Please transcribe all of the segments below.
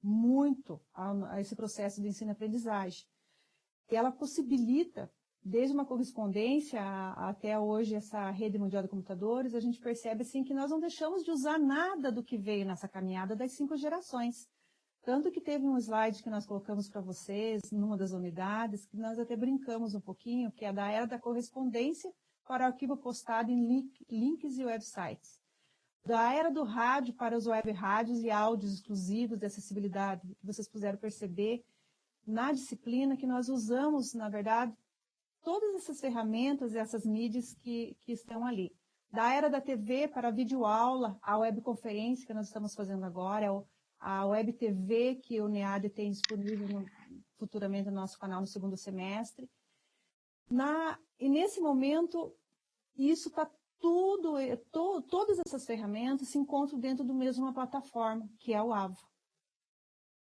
muito a esse processo de ensino-aprendizagem. E ela possibilita, desde uma correspondência até hoje, essa rede mundial de computadores, a gente percebe assim, que nós não deixamos de usar nada do que veio nessa caminhada das 5 gerações. Tanto que teve um slide que nós colocamos para vocês, numa das unidades, que nós até brincamos um pouquinho, que é da era da correspondência para o arquivo postado em links e websites. Da era do rádio para os web rádios e áudios exclusivos de acessibilidade, que vocês puderam perceber na disciplina que nós usamos, na verdade, todas essas ferramentas e essas mídias que estão ali. Da era da TV para a videoaula, a webconferência que nós estamos fazendo agora, a web TV que o NEAD tem disponível futuramente no nosso canal no 2º semestre. E nesse momento, isso está todas essas ferramentas se encontram dentro do mesma plataforma, que é o AVA.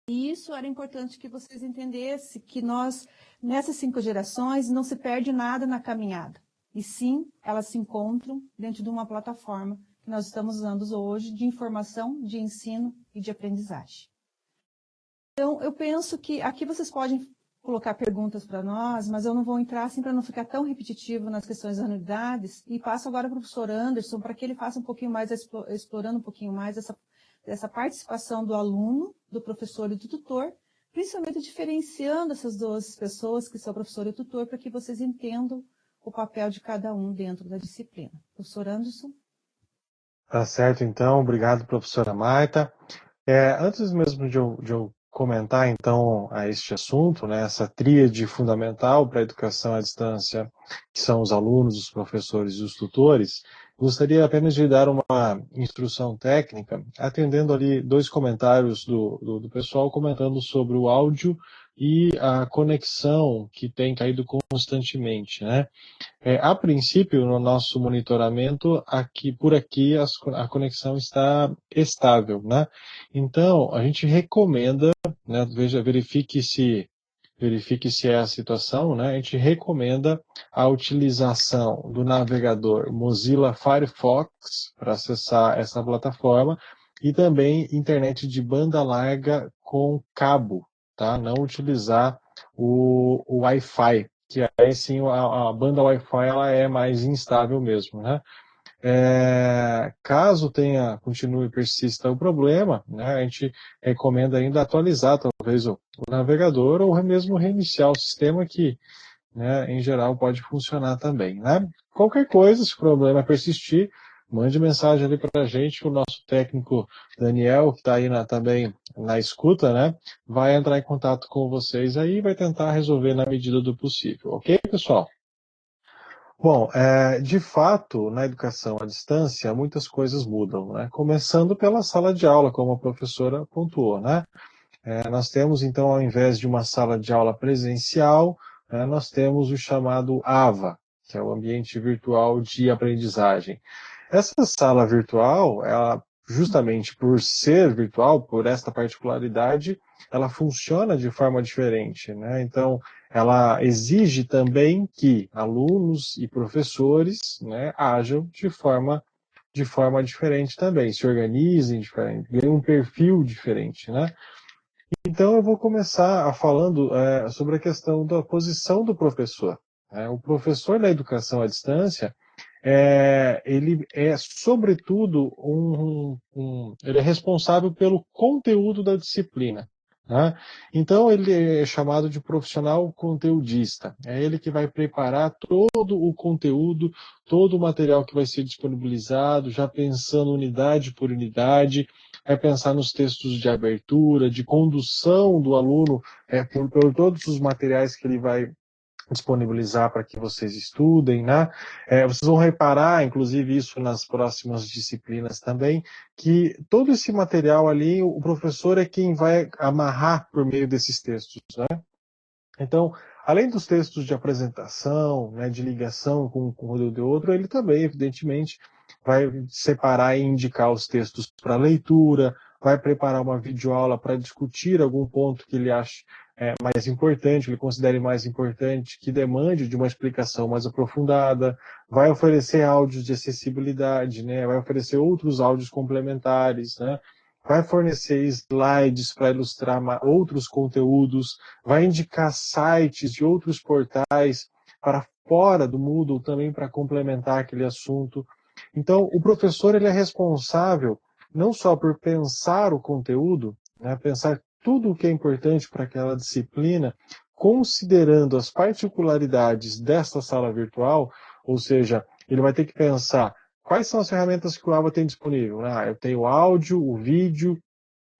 E isso era importante que vocês entendessem, que nós, nessas 5 gerações, não se perde nada na caminhada. E sim, elas se encontram dentro de uma plataforma que nós estamos usando hoje de informação, de ensino e de aprendizagem. Então, eu penso que aqui vocês podem colocar perguntas para nós, mas eu não vou entrar assim para não ficar tão repetitivo nas questões das unidades, e passo agora para o professor Anderson, para que ele faça um pouquinho mais, explorando um pouquinho mais essa participação do aluno, do professor e do tutor, principalmente diferenciando essas 2 pessoas, que são o professor e o tutor, para que vocês entendam o papel de cada um dentro da disciplina. Professor Anderson? Tá certo, então. Obrigado, professora Marta. Antes mesmo de eu comentar, então, a este assunto, né, essa tríade fundamental para a educação à distância, que são os alunos, os professores e os tutores, gostaria apenas de dar uma instrução técnica, atendendo ali 2 comentários do pessoal comentando sobre o áudio e a conexão que tem caído constantemente, né? A princípio, no nosso monitoramento, por aqui a conexão está estável, né? Então, a gente recomenda, né, verifique se é a situação, né? A gente recomenda a utilização do navegador Mozilla Firefox para acessar essa plataforma e também internet de banda larga com cabo, tá? Não utilizar o Wi-Fi, que aí sim a banda Wi-Fi ela é mais instável mesmo, né? Caso continue e persista o problema, né, a gente recomenda ainda atualizar talvez o navegador ou mesmo reiniciar o sistema que, né, em geral pode funcionar também, né? Qualquer coisa, se o problema persistir, mande mensagem ali para a gente, o nosso técnico Daniel, que está aí também na escuta, né, vai entrar em contato com vocês aí e vai tentar resolver na medida do possível, ok, pessoal? Bom, de fato, na educação à distância, muitas coisas mudam, né? Começando pela sala de aula, como a professora pontuou, né? Nós temos, então, ao invés de uma sala de aula presencial, nós temos o chamado AVA, que é o Ambiente Virtual de Aprendizagem. Essa sala virtual, ela, justamente por ser virtual, por esta particularidade, ela funciona de forma diferente, né? Então, ela exige também que alunos e professores, né, ajam de forma diferente também, se organizem diferente, ganhem um perfil diferente, né? Então eu vou começar falando sobre a questão da posição do professor. O professor da educação à distância, ele é sobretudo ele é responsável pelo conteúdo da disciplina, né? Então ele é chamado de profissional conteudista. É ele que vai preparar todo o conteúdo, todo o material que vai ser disponibilizado, já pensando unidade por unidade, vai pensar nos textos de abertura, de condução do aluno por todos os materiais que ele vai disponibilizar para que vocês estudem, né? Vocês vão reparar, inclusive isso nas próximas disciplinas também, que todo esse material ali, o professor é quem vai amarrar por meio desses textos, né? Então, além dos textos de apresentação, né, de ligação com o conteúdo de outro, ele também, evidentemente, vai separar e indicar os textos para leitura, vai preparar uma videoaula para discutir algum ponto que ele ache mais importante, que ele considere mais importante, que demande de uma explicação mais aprofundada, vai oferecer áudios de acessibilidade, né, vai oferecer outros áudios complementares, né, vai fornecer slides para ilustrar outros conteúdos, vai indicar sites de outros portais para fora do Moodle também para complementar aquele assunto. Então, o professor ele é responsável não só por pensar o conteúdo, né, pensar tudo o que é importante para aquela disciplina, considerando as particularidades desta sala virtual, ou seja, ele vai ter que pensar quais são as ferramentas que o AVA tem disponível. Eu tenho o áudio, o vídeo,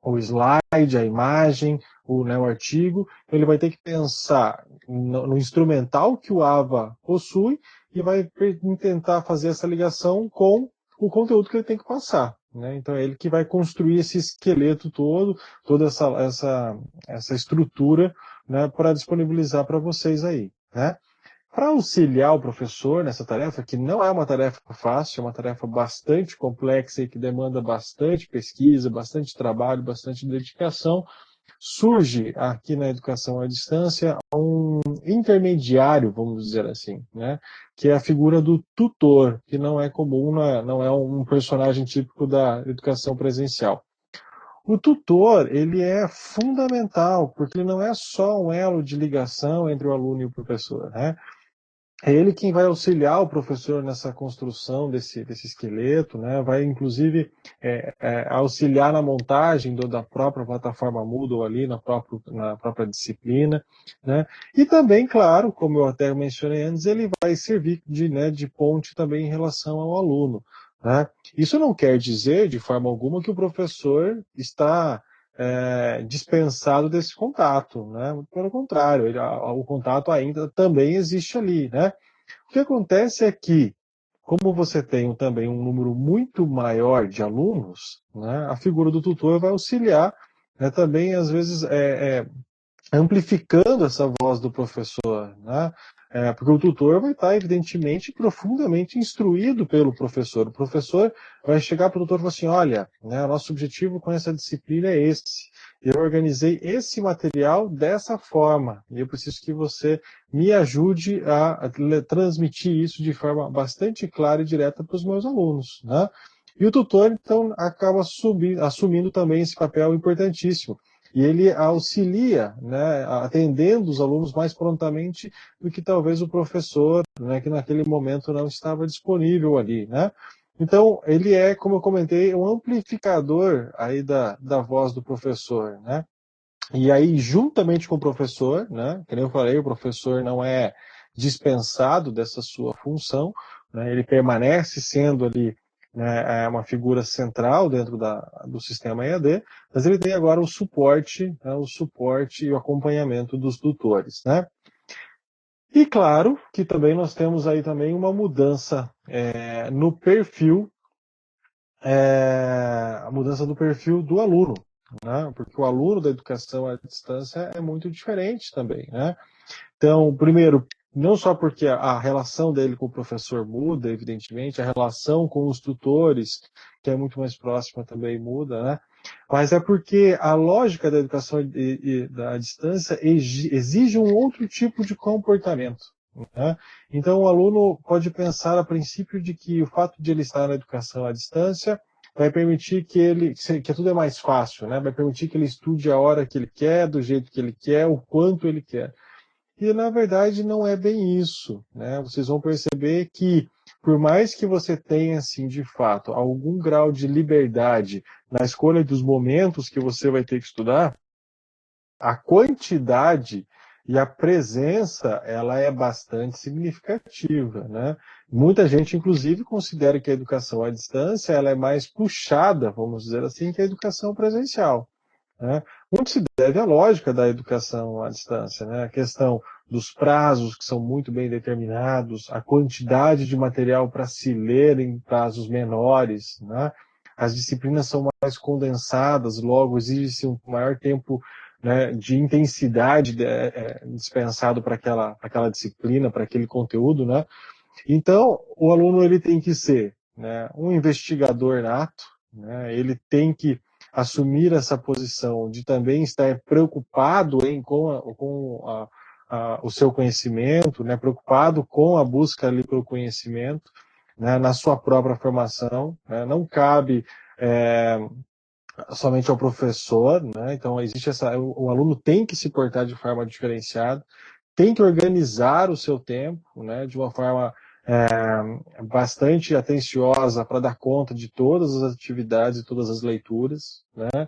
o slide, a imagem, o artigo. Ele vai ter que pensar no instrumental que o AVA possui e vai tentar fazer essa ligação com o conteúdo que ele tem que passar. Né? Então é ele que vai construir esse esqueleto todo, toda essa estrutura, né, para disponibilizar para vocês aí. Né? Para auxiliar o professor nessa tarefa, que não é uma tarefa fácil, é uma tarefa bastante complexa e que demanda bastante pesquisa, bastante trabalho, bastante dedicação, surge aqui na educação à distância um intermediário, vamos dizer assim, né? Que é a figura do tutor, que não é comum, não é um personagem típico da educação presencial. O tutor, ele é fundamental, porque ele não é só um elo de ligação entre o aluno e o professor, né? É ele quem vai auxiliar o professor nessa construção desse esqueleto, né? Vai, inclusive, auxiliar na montagem da própria plataforma Moodle ali, na própria disciplina, né? E também, claro, como eu até mencionei antes, ele vai servir de ponte também em relação ao aluno, né? Isso não quer dizer, de forma alguma, que o professor está dispensado desse contato, né? Pelo contrário, o contato ainda também existe ali, né? O que acontece é que, como você tem também um número muito maior de alunos, né, a figura do tutor vai auxiliar, né, também, às vezes, amplificando essa voz do professor, né? Porque o tutor vai estar, evidentemente, profundamente instruído pelo professor. O professor vai chegar para o tutor e falar assim, olha, né, o nosso objetivo com essa disciplina é esse. Eu organizei esse material dessa forma, e eu preciso que você me ajude a transmitir isso de forma bastante clara e direta para os meus alunos, né? E o tutor, então, acaba assumindo também esse papel importantíssimo. E ele auxilia, né, atendendo os alunos mais prontamente do que talvez o professor, né, que naquele momento não estava disponível ali, né? Então, ele é, como eu comentei, um amplificador aí da voz do professor, né? E aí, juntamente com o professor, né, como eu falei, o professor não é dispensado dessa sua função, né, ele permanece sendo ali, né, uma figura central dentro do sistema EAD, mas ele tem agora o suporte e o acompanhamento dos tutores, né? E claro que também nós temos aí também uma mudança no perfil, a mudança do perfil do aluno, né? Porque o aluno da educação à distância é muito diferente também, né? Então, primeiro, não só porque a relação dele com o professor muda, evidentemente, a relação com os tutores, que é muito mais próxima, também muda, né? Mas é porque a lógica da educação da distância exige um outro tipo de comportamento, né? Então, o aluno pode pensar a princípio de que o fato de ele estar na educação à distância vai permitir que tudo é mais fácil, né? Vai permitir que ele estude a hora que ele quer, do jeito que ele quer, o quanto ele quer. E, na verdade, não é bem isso, né? Vocês vão perceber que, por mais que você tenha, assim, de fato, algum grau de liberdade na escolha dos momentos que você vai ter que estudar, a quantidade e a presença, ela é bastante significativa, né? Muita gente, inclusive, considera que a educação à distância, ela é mais puxada, vamos dizer assim, que a educação presencial, né? Muito se deve à lógica da educação à distância, né? A questão dos prazos, que são muito bem determinados, a quantidade de material para se ler em prazos menores, né? As disciplinas são mais condensadas, logo exige-se um maior tempo, né, de intensidade dispensado para aquela disciplina, para aquele conteúdo, né? Então, o aluno ele tem que ser, né, um investigador nato, né? Ele tem que assumir essa posição de também estar preocupado com o seu conhecimento, né? Preocupado com a busca ali pelo conhecimento, né? Na sua própria formação, né? Não cabe somente ao professor, né? Então existe o aluno tem que se portar de forma diferenciada, tem que organizar o seu tempo, né, de uma forma bastante atenciosa para dar conta de todas as atividades e todas as leituras, né?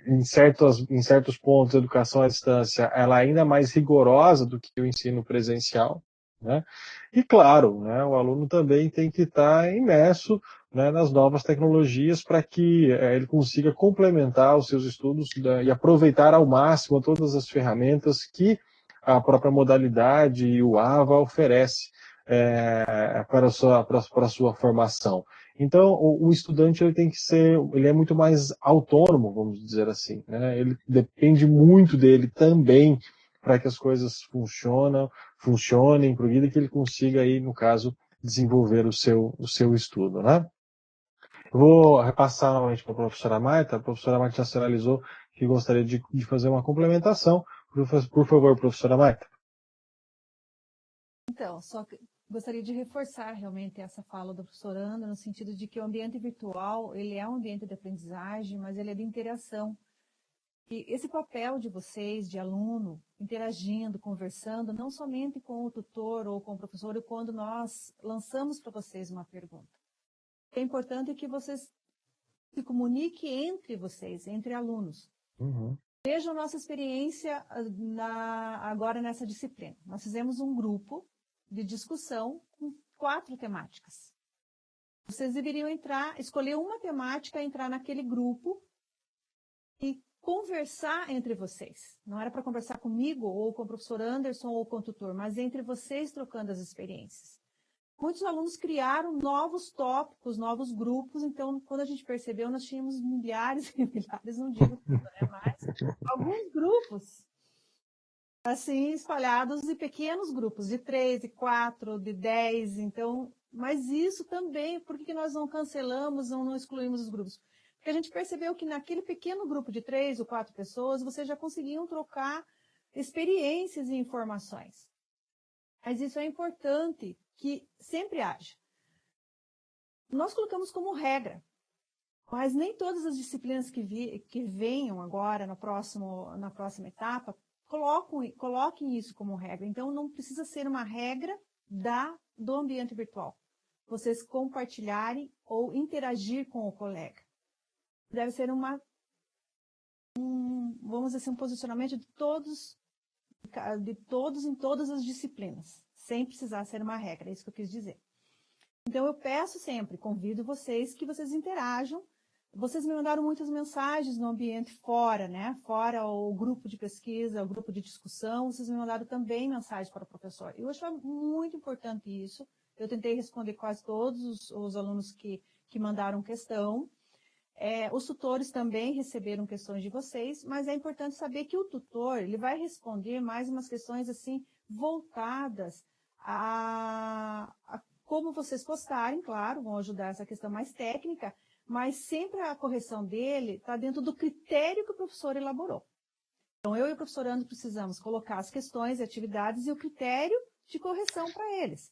Em certos pontos, a educação à distância ela é ainda mais rigorosa do que o ensino presencial, né? E claro, né, o aluno também tem que estar imerso, né, nas novas tecnologias para que ele consiga complementar os seus estudos, né, e aproveitar ao máximo todas as ferramentas que a própria modalidade e o AVA oferece para a sua formação. Então, o estudante ele tem que ele é muito mais autônomo, vamos dizer assim, né? Ele depende muito dele também para que as coisas funcionem, progrida, que ele consiga aí, no caso, desenvolver o seu estudo, né? Eu vou repassar novamente para a professora Marta. A professora Marta já sinalizou que gostaria de fazer uma complementação. Por favor, professora Marta. Então, gostaria de reforçar realmente essa fala do professor André, no sentido de que o ambiente virtual, ele é um ambiente de aprendizagem, mas ele é de interação. E esse papel de vocês, de aluno, interagindo, conversando, não somente com o tutor ou com o professor, quando nós lançamos para vocês uma pergunta. É importante que vocês se comuniquem entre vocês, entre alunos. Uhum. Vejam nossa experiência agora nessa disciplina. Nós fizemos um grupo de discussão com 4 temáticas. Vocês deveriam escolher uma temática, entrar naquele grupo e conversar entre vocês. Não era para conversar comigo, ou com o professor Anderson, ou com o tutor, mas entre vocês trocando as experiências. Muitos alunos criaram novos tópicos, novos grupos, então, quando a gente percebeu, nós tínhamos milhares e milhares, não digo tudo, né, mas alguns grupos, assim, espalhados em pequenos grupos, de 3, de 4, de 10, então, mas isso também, por que nós não cancelamos, não excluímos os grupos? Porque a gente percebeu que naquele pequeno grupo de 3 ou 4 pessoas, vocês já conseguiam trocar experiências e informações. Mas isso é importante que sempre haja. Nós colocamos como regra, mas nem todas as disciplinas que venham agora na próxima etapa coloquem isso como regra. Então, não precisa ser uma regra do ambiente virtual. Vocês compartilharem ou interagir com o colega. Deve ser vamos dizer assim, um posicionamento de todos em todas as disciplinas, sem precisar ser uma regra, é isso que eu quis dizer. Então, eu peço sempre, convido vocês que vocês interajam. Vocês me mandaram muitas mensagens no ambiente fora, né? Fora o grupo de pesquisa, o grupo de discussão, vocês me mandaram também mensagens para o professor. Eu acho muito importante isso. Eu tentei responder quase todos os alunos que mandaram questão. Os tutores também receberam questões de vocês, mas é importante saber que o tutor ele vai responder mais umas questões assim voltadas a como vocês postarem, claro, vão ajudar essa questão mais técnica, mas sempre a correção dele está dentro do critério que o professor elaborou. Então, eu e o professor André precisamos colocar as questões e atividades e o critério de correção para eles.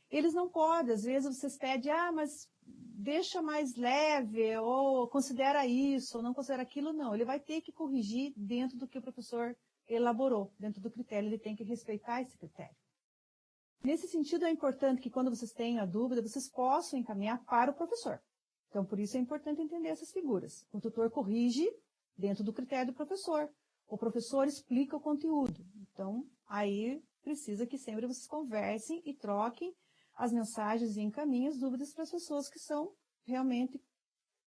Eles não podem, às vezes vocês pedem, mas deixa mais leve, ou considera isso, ou não considera aquilo, não. Ele vai ter que corrigir dentro do que o professor elaborou, dentro do critério, ele tem que respeitar esse critério. Nesse sentido, é importante que quando vocês tenham a dúvida, vocês possam encaminhar para o professor. Então, por isso é importante entender essas figuras. O tutor corrige dentro do critério do professor. O professor explica o conteúdo. Então, aí precisa que sempre vocês conversem e troquem as mensagens e encaminhem as dúvidas para as pessoas que são realmente,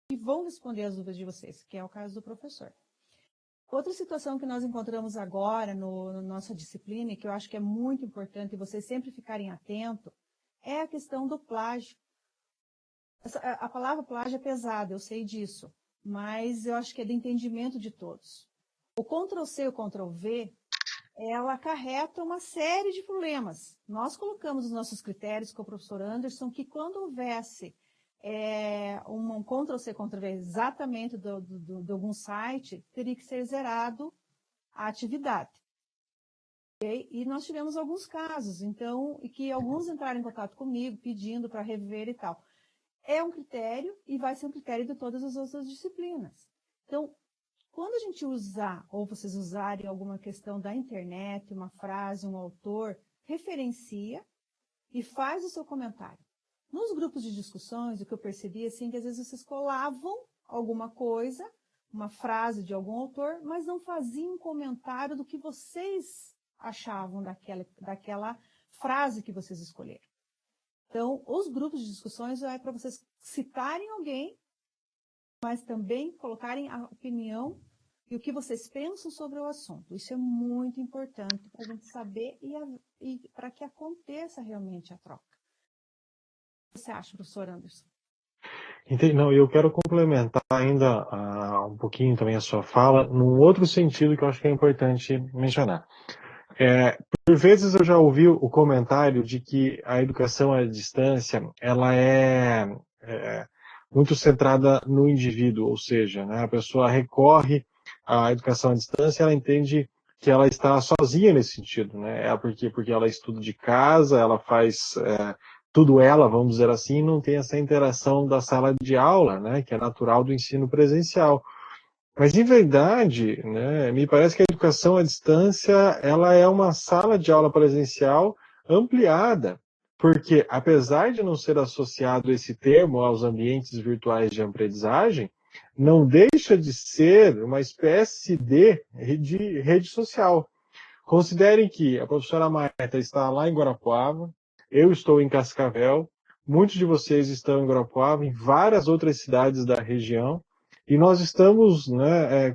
que vão responder as dúvidas de vocês, que é o caso do professor. Outra situação que nós encontramos agora na nossa disciplina, e que eu acho que é muito importante vocês sempre ficarem atentos, é a questão do plágio. A palavra plágio é pesada, eu sei disso, mas eu acho que é de entendimento de todos. O Ctrl+C e o Ctrl+V, ela acarreta uma série de problemas. Nós colocamos os nossos critérios com o professor Anderson que quando houvesse um Ctrl+C, Ctrl+V exatamente de algum site, teria que ser zerado a atividade. Okay? E nós tivemos alguns casos, então, e que alguns entraram em contato comigo pedindo para rever e tal. é um critério e vai ser um critério de todas as outras disciplinas. Então, quando a gente usar, ou vocês usarem alguma questão da internet, uma frase, um autor, referencia e faz o seu comentário. Nos grupos de discussões, o que eu percebi, assim, que às vezes vocês colavam alguma coisa, uma frase de algum autor, mas não faziam um comentário do que vocês achavam daquela frase que vocês escolheram. Então, os grupos de discussões é para vocês citarem alguém, mas também colocarem a opinião e o que vocês pensam sobre o assunto. Isso é muito importante para a gente saber e para que aconteça realmente a troca. O que você acha, professor Anderson? Entendi. Não, eu quero complementar ainda um pouquinho também a sua fala, num outro sentido que eu acho que é importante mencionar. Por vezes eu já ouvi o comentário de que a educação à distância ela é muito centrada no indivíduo, ou seja, né, a pessoa recorre à educação à distância, ela entende que ela está sozinha nesse sentido, né? Porque ela estuda de casa, ela faz tudo ela, vamos dizer assim, não tem essa interação da sala de aula, né, que é natural do ensino presencial. Mas, em verdade, né, me parece que a educação à distância ela é uma sala de aula presencial ampliada, porque, apesar de não ser associado esse termo aos ambientes virtuais de aprendizagem, não deixa de ser uma espécie de rede social. Considerem que a professora Marta está lá em Guarapuava, eu estou em Cascavel, muitos de vocês estão em Guarapuava, em várias outras cidades da região, e nós estamos, né,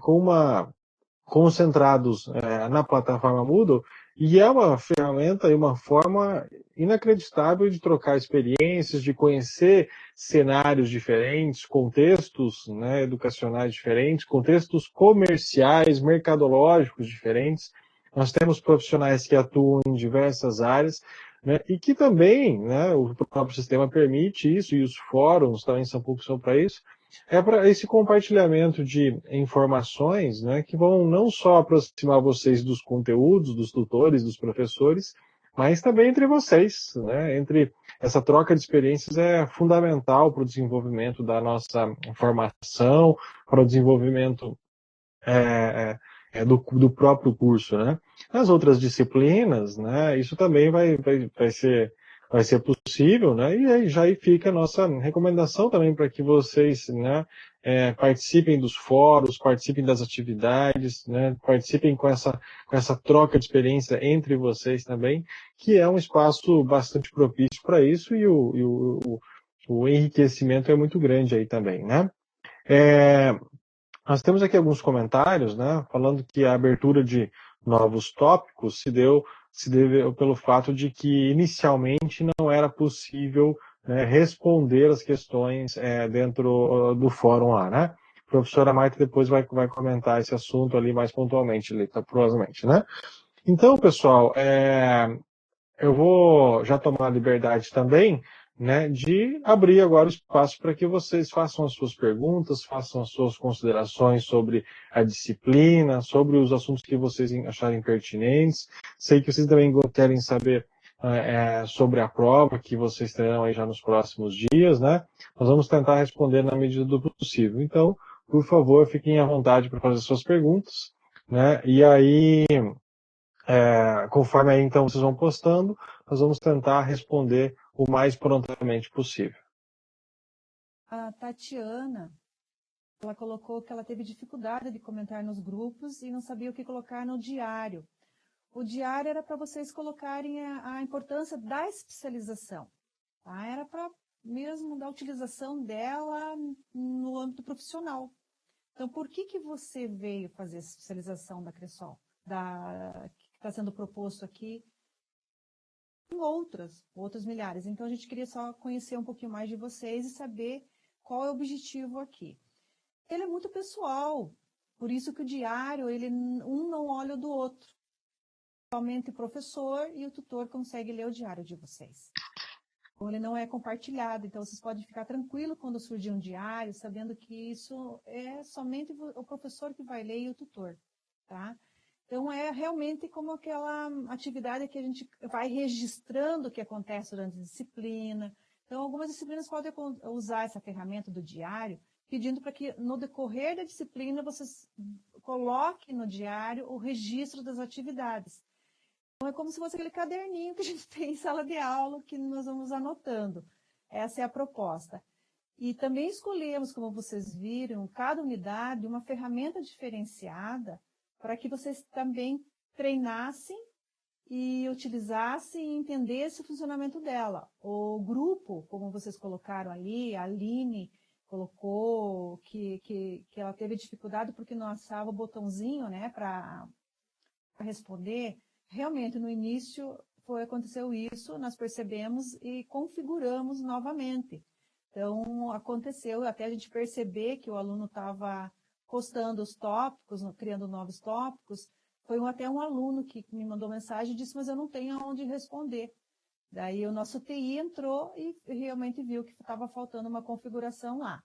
concentrados na plataforma Moodle, e é uma ferramenta e uma forma inacreditável de trocar experiências, de conhecer cenários diferentes, contextos, né, educacionais diferentes, contextos comerciais, mercadológicos diferentes. Nós temos profissionais que atuam em diversas áreas, né, e que também, né, o próprio sistema permite isso, e os fóruns também são poucos são para isso, é para esse compartilhamento de informações, né, que vão não só aproximar vocês dos conteúdos, dos tutores, dos professores, mas também entre vocês, né, entre essa troca de experiências é fundamental para o desenvolvimento da nossa formação, para o desenvolvimento do próprio curso, né? Nas outras disciplinas, né, isso também vai ser possível, né? E aí já fica a nossa recomendação também para que vocês, né, participem dos fóruns, participem das atividades, né, participem com essa troca de experiência entre vocês também, que é um espaço bastante propício para isso e o enriquecimento é muito grande aí também, né? Nós temos aqui alguns comentários, né, falando que a abertura de novos tópicos se deve pelo fato de que inicialmente não era possível, né, responder as questões dentro do fórum lá, né? A professora Marta depois vai comentar esse assunto ali mais pontualmente, ali, tá, provavelmente, né? Então, pessoal, eu vou já tomar a liberdade também, né, de abrir agora o espaço para que vocês façam as suas perguntas, façam as suas considerações sobre a disciplina, sobre os assuntos que vocês acharem pertinentes. Sei que vocês também querem saber sobre a prova que vocês terão aí já nos próximos dias, né? Nós vamos tentar responder na medida do possível. Então, por favor, fiquem à vontade para fazer suas perguntas, né? E aí conforme aí então vocês vão postando, nós vamos tentar responder o mais prontamente possível. A Tatiana, ela colocou que ela teve dificuldade de comentar nos grupos e não sabia o que colocar no diário. O diário era para vocês colocarem a importância da especialização, tá? Era para mesmo da utilização dela no âmbito profissional. Então, por que você veio fazer essa especialização da Cressol, que está sendo proposto aqui? Em outras milhares. Então, a gente queria só conhecer um pouquinho mais de vocês e saber qual é o objetivo aqui. Ele é muito pessoal, por isso que o diário, um não olha o do outro. Somente o professor e o tutor conseguem ler o diário de vocês. Então, ele não é compartilhado, então vocês podem ficar tranquilo quando surgir um diário, sabendo que isso é somente o professor que vai ler e o tutor, tá? Então, é realmente como aquela atividade que a gente vai registrando o que acontece durante a disciplina. Então, algumas disciplinas podem usar essa ferramenta do diário, pedindo para que no decorrer da disciplina vocês coloquem no diário o registro das atividades. Então, é como se fosse aquele caderninho que a gente tem em sala de aula, que nós vamos anotando. Essa é a proposta. E também escolhemos, como vocês viram, cada unidade uma ferramenta diferenciada para que vocês também treinassem e utilizassem e entendessem o funcionamento dela. O grupo, como vocês colocaram ali, a Aline colocou que ela teve dificuldade porque não achava o botãozinho, né, para responder. Realmente, no início, aconteceu isso, nós percebemos e configuramos novamente. Então, aconteceu até a gente perceber que o aluno estava postando os tópicos, criando novos tópicos. Foi até um aluno que me mandou mensagem e disse, mas eu não tenho aonde responder. Daí o nosso TI entrou e realmente viu que estava faltando uma configuração lá.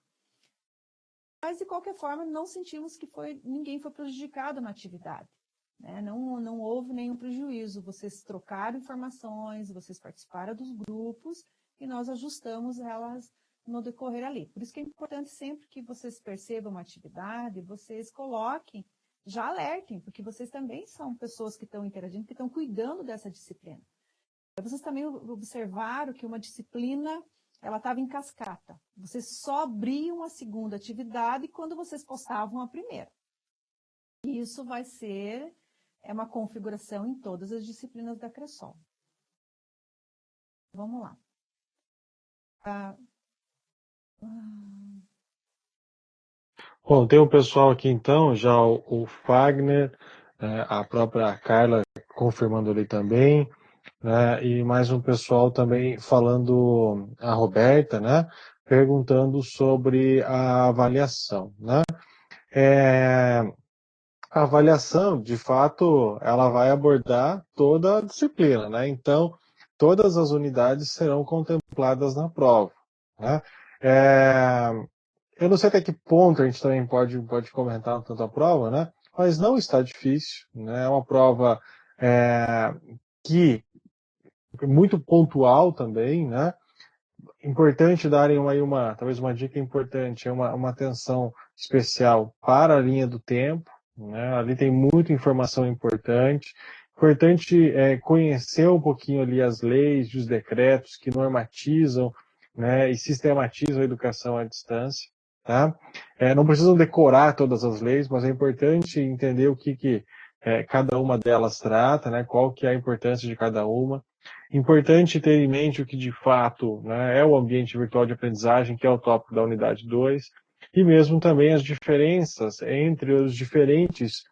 Mas, de qualquer forma, não sentimos que ninguém foi prejudicado na atividade. Né? Não houve nenhum prejuízo. Vocês trocaram informações, vocês participaram dos grupos e nós ajustamos elas no decorrer ali. Por isso que é importante sempre que vocês percebam uma atividade, vocês coloquem, já alertem, porque vocês também são pessoas que estão interagindo, que estão cuidando dessa disciplina. Vocês também observaram que uma disciplina, ela estava em cascata. Vocês só abriam a segunda atividade quando vocês postavam a primeira. Isso vai ser uma configuração em todas as disciplinas da Cresol. Vamos lá. Bom, tem um pessoal aqui então, já o Fagner, a própria Carla confirmando ali também, né, e mais um pessoal também falando, a Roberta, né, perguntando sobre a avaliação, né. A avaliação, de fato, ela vai abordar toda a disciplina, né, então todas as unidades serão contempladas na prova, né. Eu não sei até que ponto a gente também pode comentar tanto a prova, né? Mas não está difícil, né? É uma prova que é muito pontual também, né? Importante darem talvez uma dica importante, é uma atenção especial para a linha do tempo, né? Ali tem muita informação importante. Importante conhecer um pouquinho ali as leis e os decretos que normatizam, né, e sistematizam a educação à distância. Tá? Não precisam decorar todas as leis, mas é importante entender o que cada uma delas trata, né, qual que é a importância de cada uma. Importante ter em mente o que de fato, né, é o ambiente virtual de aprendizagem, que é o tópico da unidade 2, e mesmo também as diferenças entre os diferentes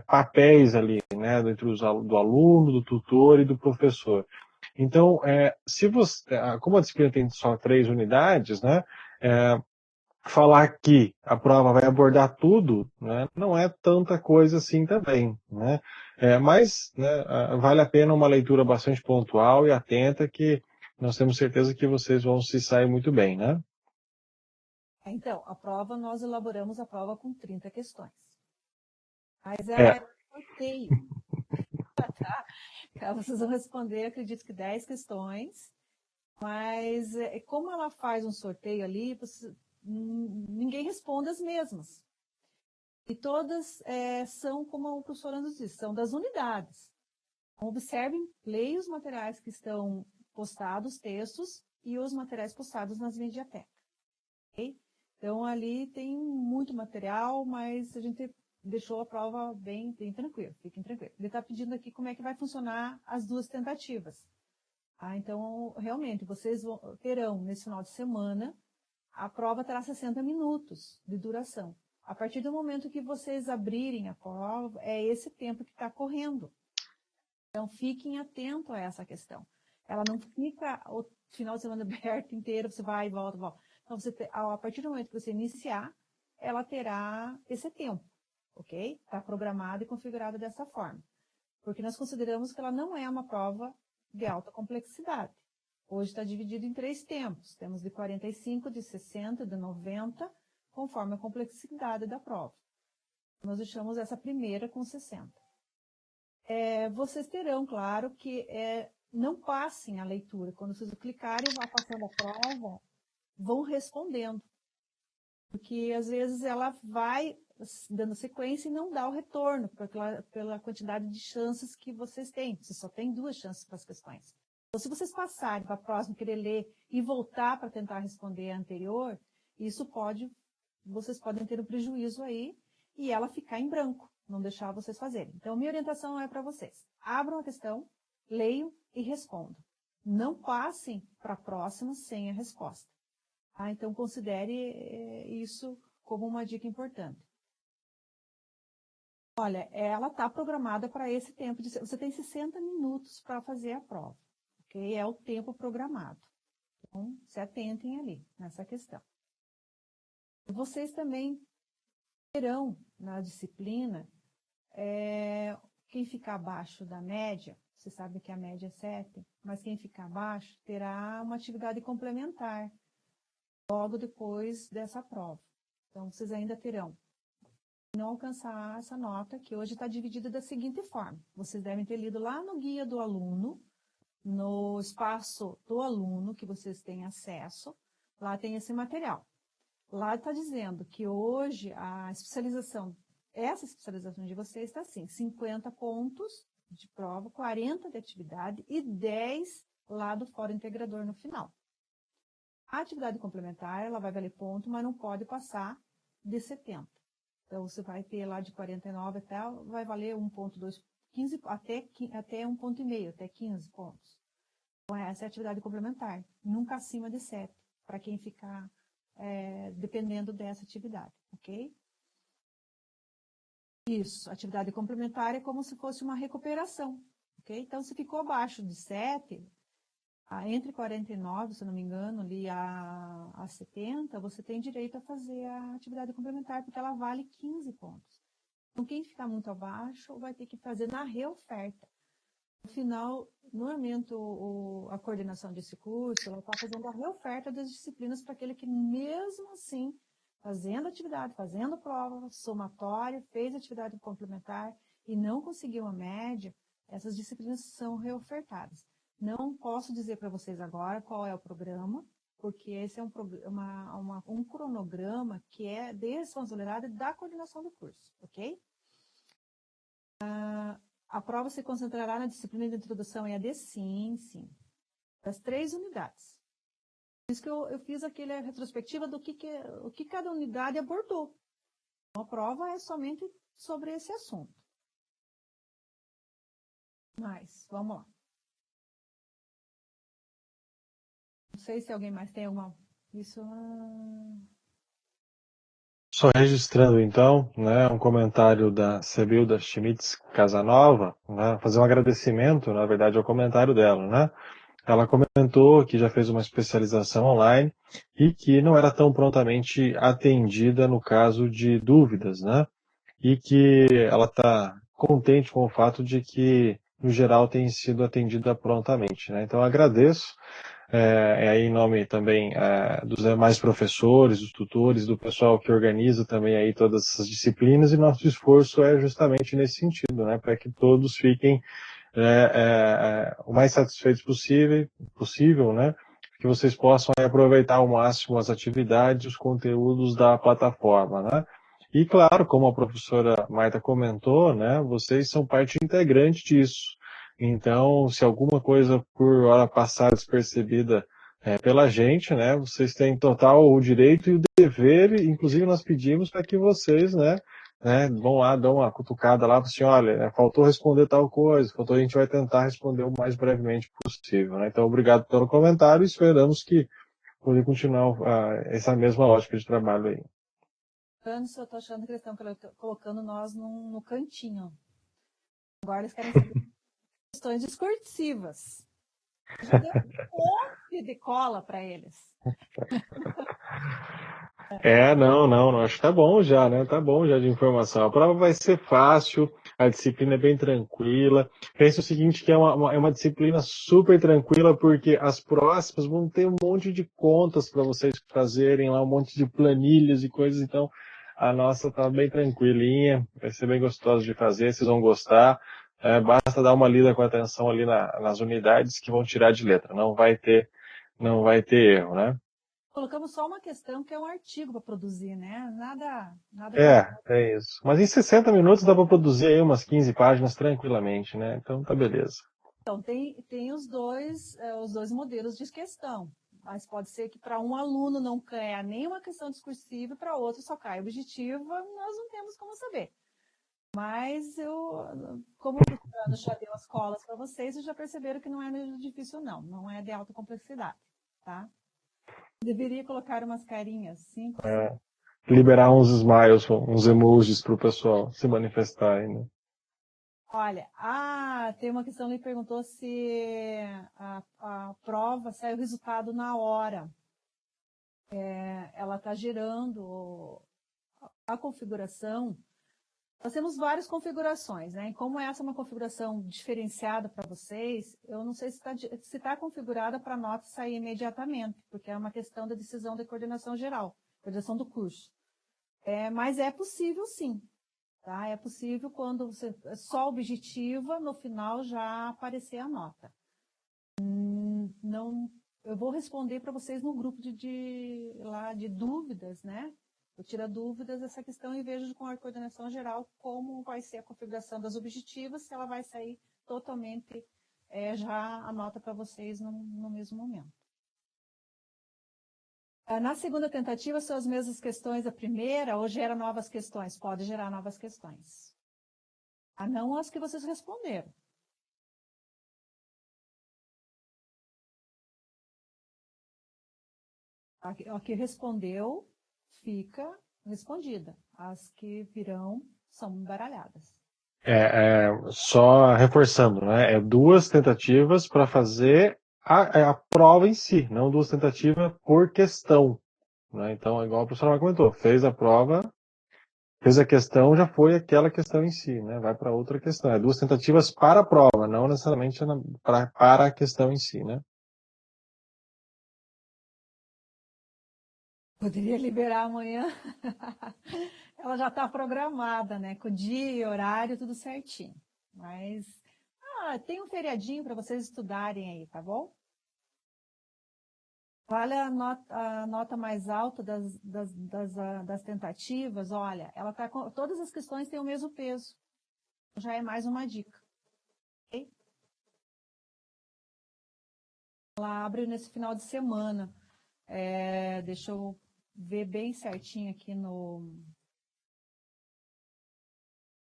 papéis ali, né, entre do aluno, do tutor e do professor. Então, como a disciplina tem só 3 unidades, né, falar que a prova vai abordar tudo, né, não é tanta coisa assim também, né? Mas né, vale a pena uma leitura bastante pontual e atenta, que nós temos certeza que vocês vão se sair muito bem, né? Então, nós elaboramos a prova com 30 questões. Mas ela é sorteio. Tá? Vocês vão responder, acredito que 10 questões, mas como ela faz um sorteio ali, ninguém responde as mesmas. E todas são, como o professor Anderson disse, são das unidades. Então, observem, leiam os materiais que estão postados, textos, e os materiais postados nas mediatecas. Okay? Então, ali tem muito material, mas a gente deixou a prova bem tranquila, fiquem tranquilos. Ele está pedindo aqui como é que vai funcionar as 2 tentativas. Então, realmente, vocês terão, nesse final de semana, a prova terá 60 minutos de duração. A partir do momento que vocês abrirem a prova, é esse tempo que está correndo. Então, fiquem atentos a essa questão. Ela não fica o final de semana aberto inteiro, você vai e volta, volta. Então, a partir do momento que você iniciar, ela terá esse tempo, ok? Está programada e configurada dessa forma. Porque nós consideramos que ela não é uma prova de alta complexidade. Hoje está dividido em 3 tempos. Temos de 45, de 60, de 90, conforme a complexidade da prova. Nós deixamos essa primeira com 60. Vocês terão, claro, que não passem a leitura. Quando vocês clicarem, vá passando a prova, vão respondendo. Porque, às vezes, ela vai dando sequência e não dá o retorno pela quantidade de chances que vocês têm. Você só tem 2 chances para as questões. Então, se vocês passarem para a próxima, querer ler e voltar para tentar responder a anterior, vocês podem ter um prejuízo aí e ela ficar em branco, não deixar vocês fazerem. Então, minha orientação é para vocês. Abram a questão, leiam e respondam. Não passem para a próxima sem a resposta. Tá? Então, considere isso como uma dica importante. Olha, ela está programada para esse tempo. Você tem 60 minutos para fazer a prova. Okay? É o tempo programado. Então, se atentem ali nessa questão. Vocês também terão na disciplina, quem ficar abaixo da média, você sabe que a média é 7, mas quem ficar abaixo terá uma atividade complementar logo depois dessa prova. Então, vocês ainda terão. Não alcançar essa nota, que hoje está dividida da seguinte forma. Vocês devem ter lido lá no guia do aluno, no espaço do aluno, que vocês têm acesso, lá tem esse material. Lá está dizendo que hoje essa especialização de vocês está assim, 50 pontos de prova, 40 de atividade e 10 lá do fórum integrador no final. A atividade complementar, ela vai valer ponto, mas não pode passar de 70. Então, você vai ter lá de 49 até, vai valer 1,2, 15, até 1,5 ponto, até 15 pontos. Então, essa é a atividade complementar, nunca acima de 7, para quem ficar dependendo dessa atividade, ok? Isso, atividade complementar é como se fosse uma recuperação, ok? Então, se ficou abaixo de 7, entre 49, se não me engano, ali a 70, você tem direito a fazer a atividade complementar, porque ela vale 15 pontos. Então, quem ficar muito abaixo vai ter que fazer na reoferta. No final, normalmente a coordenação desse curso, ela está fazendo a reoferta das disciplinas para aquele que, mesmo assim, fazendo atividade, fazendo prova, somatória, fez atividade complementar e não conseguiu a média, essas disciplinas são reofertadas. Não posso dizer para vocês agora qual é o programa, porque esse é um cronograma que é de responsabilidade da coordenação do curso, ok? A prova se concentrará na disciplina de introdução EAD, sim, das 3 unidades. Por isso que eu fiz aquela retrospectiva do que cada unidade abordou. Então, a prova é somente sobre esse assunto. Mas, vamos lá. Não sei se alguém mais tem alguma... Só registrando, então, né, um comentário da Sebilda Schmitz Casanova, né, fazer um agradecimento, na verdade, ao comentário dela, né? Ela comentou que já fez uma especialização online e que não era tão prontamente atendida no caso de dúvidas, né? E que ela está contente com o fato de que, no geral, tem sido atendida prontamente, né? Então, eu agradeço. Aí em nome também dos demais professores, dos tutores, do pessoal que organiza também aí todas essas disciplinas, e nosso esforço é justamente nesse sentido, né, para que todos fiquem o mais satisfeitos possível, né, que vocês possam aproveitar ao máximo as atividades, os conteúdos da plataforma, né. E claro, como a professora Marta comentou, né, vocês são parte integrante disso. Então, se alguma coisa por hora passar despercebida pela gente, né, vocês têm total o direito e o dever, e inclusive nós pedimos para que vocês, né, vão lá, dão uma cutucada lá, assim, olha, faltou responder tal coisa, a gente vai tentar responder o mais brevemente possível, né. Então, obrigado pelo comentário e esperamos que poder continuar essa mesma lógica de trabalho aí. Eu estou achando que eles estão colocando nós no cantinho. Agora eles querem saber questões discursivas. Já deu um monte de cola para eles. Não, acho que tá bom já, né? Tá bom já de informação. A prova vai ser fácil, a disciplina é bem tranquila. Pensa o seguinte, que é uma disciplina super tranquila, porque as próximas vão ter um monte de contas para vocês fazerem lá, um monte de planilhas e coisas, então a nossa tá bem tranquilinha, vai ser bem gostosa de fazer, vocês vão gostar. basta dar uma lida com atenção ali nas unidades que vão tirar de letra, não vai ter erro, né? Colocamos só uma questão que é um artigo para produzir, né? Nada. É isso. Mas em 60 minutos dá para produzir aí umas 15 páginas tranquilamente, né? Então tá beleza. Então, tem os dois modelos de questão. Mas pode ser que para um aluno não caia nenhuma questão discursiva e para outro só caia objetiva, nós não temos como saber. Mas como o Luciano já deu as colas para vocês já perceberam que não é difícil, não é de alta complexidade, tá? Deveria colocar umas carinhas simples. Liberar uns smiles, uns emojis para o pessoal se manifestar aí, né? Olha, tem uma questão que perguntou se a prova sai o resultado na hora. Ela está gerando a configuração. Nós temos várias configurações, né? E como essa é uma configuração diferenciada para vocês, eu não sei se está configurada para a nota sair imediatamente, porque é uma questão da decisão da coordenação geral, coordenação do curso. Mas é possível sim. Tá? É possível quando você só objetiva, no final já aparecer a nota. Não, eu vou responder para vocês no grupo de dúvidas, né? Eu tiro dúvidas dessa questão e vejo com a coordenação geral como vai ser a configuração das objetivas, se ela vai sair totalmente já a nota para vocês no mesmo momento. Na segunda tentativa, são as mesmas questões da primeira ou gera novas questões? Pode gerar novas questões. Não as que vocês responderam. A que respondeu fica respondida. As que virão são embaralhadas. Só reforçando, né? 2 tentativas para fazer a prova em si, não 2 tentativas por questão. Né? Então, igual o professor comentou, fez a prova, fez a questão, já foi aquela questão em si, né? Vai para outra questão. 2 tentativas para a prova, não necessariamente para a questão em si, né? Poderia liberar amanhã. Ela já está programada, né? Com dia e horário, tudo certinho. Mas tem um feriadinho para vocês estudarem aí, tá bom? Vale a nota mais alta das tentativas, olha, todas as questões têm o mesmo peso. Já é mais uma dica. Okay? Ela abre nesse final de semana. Deixa eu ver bem certinho aqui no...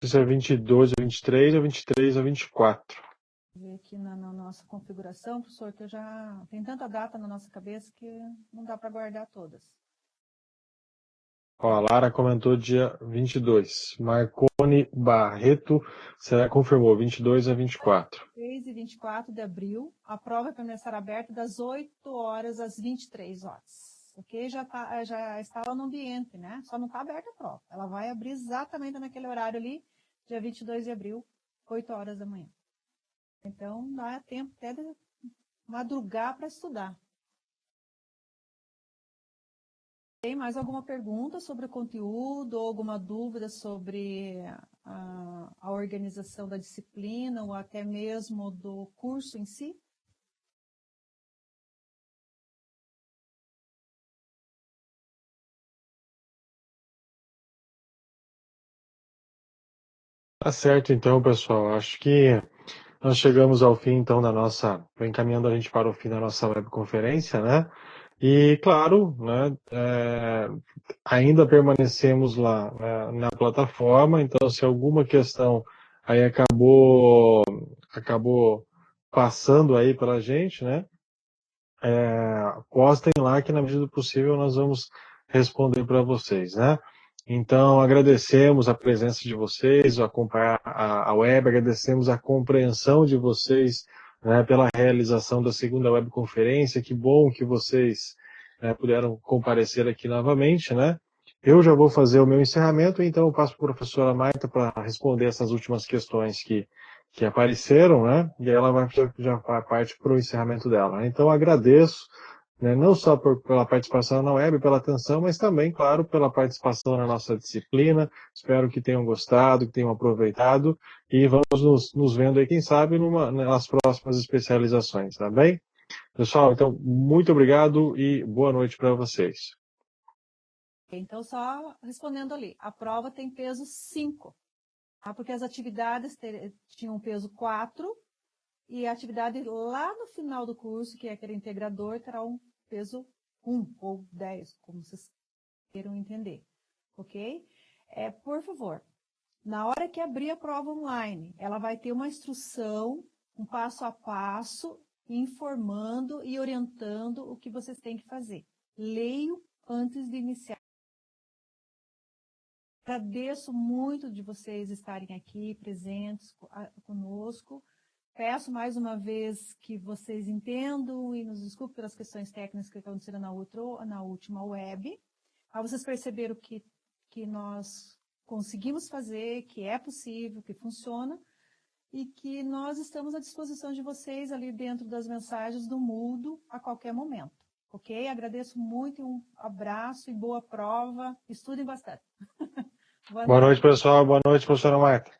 Isso é 22 a 23 ou 23 a 24? Vou ver aqui na nossa configuração, professor, que tem tanta data na nossa cabeça que não dá para guardar todas. A Lara comentou dia 22. Marconi Barreto confirmou 22 a 24. 3 e 24 de abril. A prova vai começar aberta das 8 horas às 23 horas. Ok? Já está lá no ambiente, né? Só não está aberta a prova. Ela vai abrir exatamente naquele horário ali, dia 22 de abril, 8 horas da manhã. Então, dá tempo até de madrugar para estudar. Tem mais alguma pergunta sobre o conteúdo ou alguma dúvida sobre a organização da disciplina ou até mesmo do curso em si? Tá certo, então, pessoal. Acho que nós chegamos ao fim, então, encaminhando a gente para o fim da nossa webconferência, né? E, claro, né, ainda permanecemos lá, né, na plataforma, então, se alguma questão aí acabou passando aí para a gente, né? Postem lá que, na medida do possível, nós vamos responder para vocês, né? Então, agradecemos a presença de vocês, acompanhar a web, agradecemos a compreensão de vocês, né, pela realização da segunda webconferência. Que bom que vocês puderam comparecer aqui novamente, né? Eu já vou fazer o meu encerramento, então eu passo para a professora Marta para responder essas últimas questões que apareceram, né? E ela já parte para o encerramento dela. Então, agradeço, né, não só pela participação na web, pela atenção, mas também, claro, pela participação na nossa disciplina. Espero que tenham gostado, que tenham aproveitado, e vamos nos vendo aí, quem sabe, nas próximas especializações, tá bem? Pessoal, então, muito obrigado e boa noite para vocês. Então, só respondendo ali, a prova tem peso 5, tá? Porque as atividades tinham peso 4, e a atividade lá no final do curso, que é aquele integrador, terá um peso 1 ou 10, como vocês queiram entender, ok? Por favor, na hora que abrir a prova online, ela vai ter uma instrução, um passo a passo, informando e orientando o que vocês têm que fazer. Leiam antes de iniciar. Agradeço muito de vocês estarem aqui presentes conosco. Peço mais uma vez que vocês entendam e nos desculpem pelas questões técnicas que aconteceram na última web. Mas vocês perceberam que nós conseguimos fazer, que é possível, que funciona, e que nós estamos à disposição de vocês ali dentro das mensagens do Moodle a qualquer momento. Ok? Agradeço muito, um abraço e boa prova. Estudem bastante. Boa noite, pessoal. Boa noite, professora Marta.